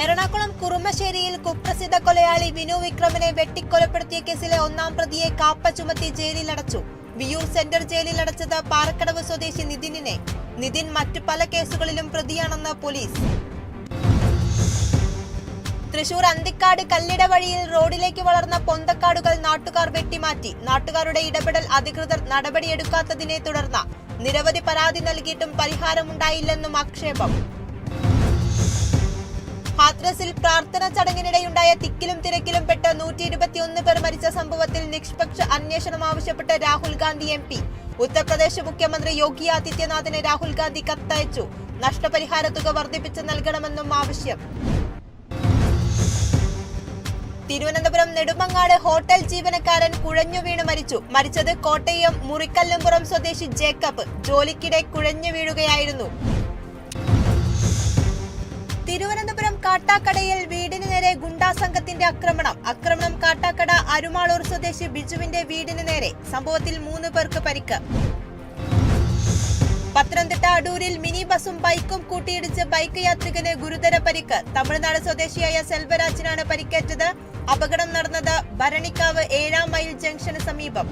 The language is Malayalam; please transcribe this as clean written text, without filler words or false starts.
എറണാകുളം കുറുമശ്ശേരിയിൽ കുപ്രസിദ്ധ കൊലയാളി വിനു വിക്രമനെ വെട്ടിക്കൊലപ്പെടുത്തിയ കേസിലെ ഒന്നാം പ്രതിയെ കാപ്പ ചുമത്തി ജയിലിലടച്ചു. വിയൂർ സെൻട്രൽ ജയിലിലടച്ചത് പാറക്കടവ് സ്വദേശി നിതിനെ. നിതിൻ മറ്റു പല കേസുകളിലും പ്രതിയാണെന്ന് പോലീസ്. തൃശൂർ അന്തിക്കാട് കല്ലിട വഴിയിൽ റോഡിലേക്ക് വളർന്ന പൊന്തക്കാടുകൾ നാട്ടുകാർ വെട്ടിമാറ്റി. നാട്ടുകാരുടെ ഇടപെടൽ അധികൃതർ നടപടിയെടുക്കാത്തതിനെ തുടർന്ന് നിരവധി പരാതി നൽകിയിട്ടും പരിഹാരമുണ്ടായില്ലെന്നും ആക്ഷേപം. ഹാത്രസിൽ പ്രാർത്ഥന ചടങ്ങിനിടെയുണ്ടായ തിക്കിലും തിരക്കിലും പെട്ട് 121 പേർ മരിച്ച സംഭവത്തിൽ നിഷ്പക്ഷ അന്വേഷണം ആവശ്യപ്പെട്ട് രാഹുൽ ഗാന്ധി MP. ഉത്തർപ്രദേശ് മുഖ്യമന്ത്രി യോഗി ആദിത്യനാഥിന് രാഹുൽ ഗാന്ധി കത്തയച്ചു. നഷ്ടപരിഹാര തുക വർദ്ധിപ്പിച്ച് നൽകണമെന്നും ആവശ്യം. തിരുവനന്തപുരം നെടുമങ്ങാട് ഹോട്ടൽ ജീവനക്കാരൻ കുഴഞ്ഞു വീണ് മരിച്ചു. മരിച്ചത് കോട്ടയം മുറിക്കല്ലുംപുറം സ്വദേശി ജേക്കബ്. ജോലിക്കിടെ കുഴഞ്ഞു വീഴുകയായിരുന്നു. തിരുവനന്തപുരം കാട്ടാക്കടയിൽ വീടിന് നേരെ ഗുണ്ടാ സംഘത്തിന്റെ ആക്രമണം കാട്ടാക്കട അരുമാളൂർ സ്വദേശി ബിജുവിന്റെ വീടിന് നേരെ. സംഭവത്തിൽ 3 പേർക്ക് പരിക്ക്. പത്തനംതിട്ട അടൂരിൽ മിനി ബസും ബൈക്കും കൂട്ടിയിടിച്ച് ബൈക്ക് യാത്രികന് ഗുരുതര പരിക്ക്. തമിഴ്നാട് സ്വദേശിയായ സെൽവരാജിനാണ് പരിക്കേറ്റത്. അപകടം നടന്നത് ഭരണിക്കാവ് 7-ാം മൈൽ ജംഗ്ഷന് സമീപം.